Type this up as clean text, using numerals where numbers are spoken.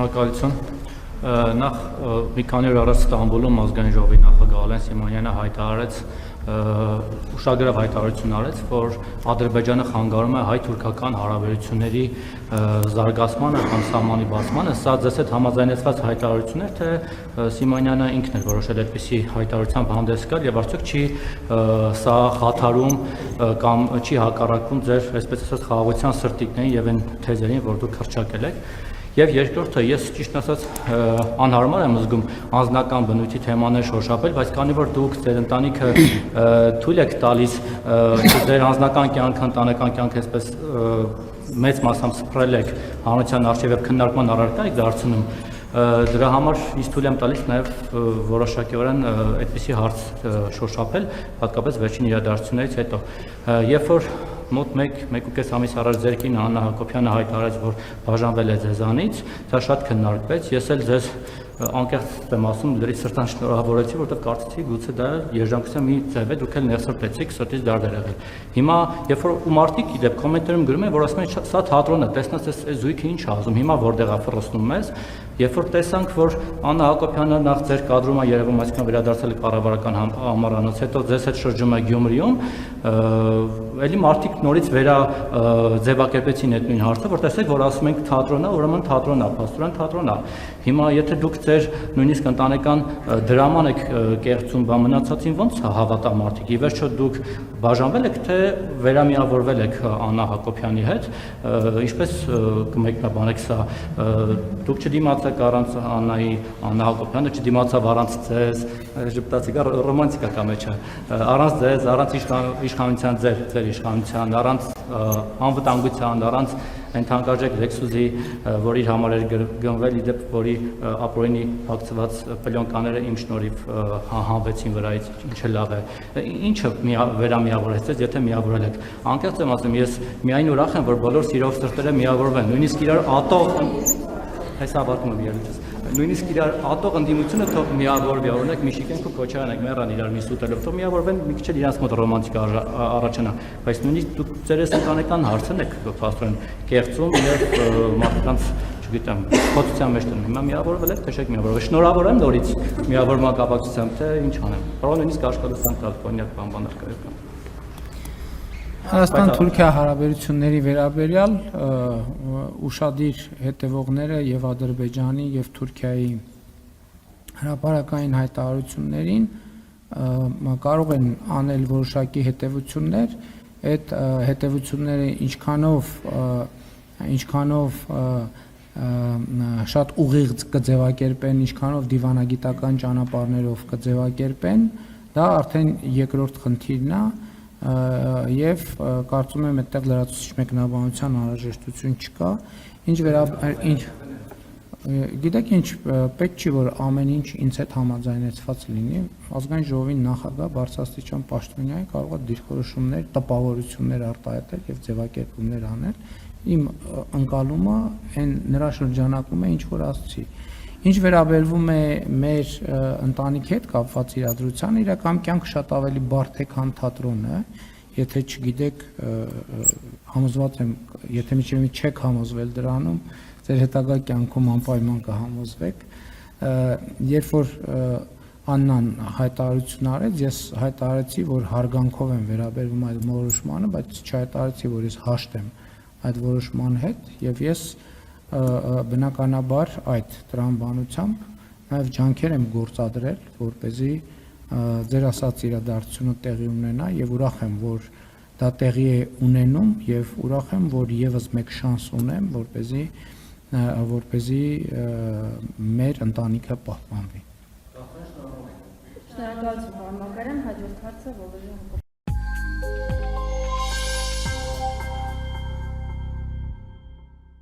Շնորհակալություն։ Նախ մի քանի օր առաջ Ստամբուլում ազգային ժողովի նախագահ Ալեն Սիմոնյանը հայտարարեց ուշագրավ հայտարարություն արեց, որ Ադրբեջանը խանգարում է հայ-թուրքական հարաբերությունների զարգացմանը կամ սահմանի բացմանը։ Սա ձեզ հետ համաձայնեցված հայտարարություն էր, թե Սիմոնյանը ինքն էր որոշել այդպիսի հայտարարությամբ հանդես գալ եւ արդյոք չի սա խաթարում կամ չի հակառակվում ձեր, այսպես ասած, խաղաղության սրտիկներին եւ այն թեզերին, որ դուք հռչակել եք։ Եվ երկրորդը, ես ճիշտ ասած անհարմար եմ զգում անձնական բնույթի թեմաներ շոշափել, բայց քանի որ դուք ձեր ընտանիքը թույլ եք տալիս ձեր անձնական կյանքը, ընտանեկան կյանքը այսպես մեծ մասամբ սփռել եք հանրության առջև եւ քննարկման առարկա եք դարձնում, դրա համար ինձ թույլ եմ տալիս նաև որոշակիորեն այդպիսի հարց շոշափել, հատկապես վերջին իրադարձություններից հետո, երբ որ մոտ 1.5 ամիս առաջ ձեր կին Աննա Հակոբյանը հայտարարեց, որ բաժանվել է ձեզանից, դա շատ քննարկվեց, ես էլ ձեզ անկեղծ եմ ասում, լրիվ սրտան շնորհավորեցի, որովհետև կարծեցի գուցե դա երջանկության մի ձև է, դուք էլ ներսրտեցիք, սրտից դարձել եղել։ Հիմա, երբ որ ու մարդիկ իդեպ կոմենտարում գրում են, որ ասում են սա թատրոն է, տեսնած այս զույգը ինչ է ասում, հիմա որտեղ է ֆռսնում մեզ, երբ որ տեսանք, որ Աննա Հակոբյանը նախ ձեր կադրում է երևում, այսինքն վերադարձել է կառավարական ամառանոց, հետո ձեզ հետ շրջում է Գյումրիում, էլի մարդիկ նորից ձևակերպեցին այդ նույն հարցը, որ տեսեք, որ ասում ենք թատրոն է, ուրեմն թատրոն է, փաստորեն թատրոն է։ Հիմա եթե դուք ձեր նույնիսկ ընտանեկան դրաման եք կեղծում, բա մնացածին ո՞նց հավատա մարդիկ։ Ի վերջո դուք բաժանվել եք, թե վերամիավորվել եք Աննա Հակոբյանի հետ, ինչպես կմեկնաբանեք սա, դուք չդիմացեք առանց Աննա Հակոբյանը չդիմացավ առանց ձեզ, ժպտացիք, ռոմանտիկա կա մեջը, առանց ձեզ, առանց իշխանության ձեր իշխանության, առանց անվտանգության, առանց այն թանկարժեք Լեքսուսի, որ իր համար էր գնվել, իդեպ որի ապօրինի փակցված պլյոնկաները իմ շնորհիվ հանվեցին վրայից, ինչը լավ է։ Ինչը վերամիավորեց ձեզ, եթե միավորել եք։ Անկեղծ եմ ասում, ես միայն ուրախ եմ, որ բոլոր սիրող սրտերը միավորվեն, նույնիսկ իրար ատող այս ավարտում եմ ելույթս։ Նույնիսկ իրար ատող ընդդիմությունը թող միավորվի, օրինակ Միշիկենko Քոչարյանեք մեռան իրար մի սուտելով, թող միավորվեն մի քիչ իրանց մոտ ռոմանտիկա առաջանա, բայց նույնիսկ դուք ձեր ընտանեկան հարցն եք փաստորեն կեղծում եւ մարդկանց, չգիտեմ, խոցության մեջ դնում։ Հիմա միավորվել եք, թե չեք միավորվել։ Շնորհավոր եմ նորից միավորման կապակցությամբ, թե ինչ անեմ։ Կարող նույնիսկ աշխատասան տալ, կոնյակ բանբաներ կան։ Հայաստան-Թուրքիա հարաբերությունների վերաբերյալ ուշադիր հետևողները եւ Ադրբեջանի եւ Թուրքիայի հրապարակային հայտարարություններին կարող են անել որոշակի հետևություններ, այդ հետևությունները ինչքանով շատ ուղիղ կձևակերպեն, ինչքանով դիվանագիտական ճանապարհներով կձևակերպեն, դա արդեն երկրորդ խնդիրն է եւ կարծում եմ այդտեղ լրացուցիչ մեկնաբանության անհրաժեշտություն չկա, գիտեք ինչ, պետք չի որ ամեն ինչ ինձ հետ համաձայնեցված լինի, ազգային ժողովի նախագահ բարձրաստիճան պաշտոնյա կարող է դիրքորոշումներ, տպավորություններ արտահայտել եւ ձևակերպումներ անել, իմ ընկալումը այն նրա շրջանակում է ինչ որ ասացի։ Ինչ վերաբերվում է մեր ընտանիքի հետ կապված իրադրությանը, իրական կյանքը շատ ավելի բարդ է, քան թատրոնը, եթե չգիտեք, համոզված եմ, եթե միջև չեք համոզվել դրանում, ձեր հետագա կյանքում անպայման կհամոզվեք, երբ որ Աննան հայտարարություն արեց, ես հայտարարեցի, որ հարգանքով եմ վերաբերվում այդ որոշմանը, բայց չհայտարարեցի, որ ես հաշտ եմ այդ որոշման հետ, եւ ես բնականաբար այդ տրամաբանությամբ նաև ջանքեր եմ գործադրել, որպեսզի ձեր ասած իրադարձությունը տեղի ունենա եւ ուրախ եմ, որ դա տեղի է ունենում եւ ուրախ եմ, որ եւս մեկ շանս ունեմ, որպեսզի մեր ընտանիքը պահպանվի։ Շնորհակալություն, պարոն Մակարյան, հաջորդ հարցը Վոլոդիմիր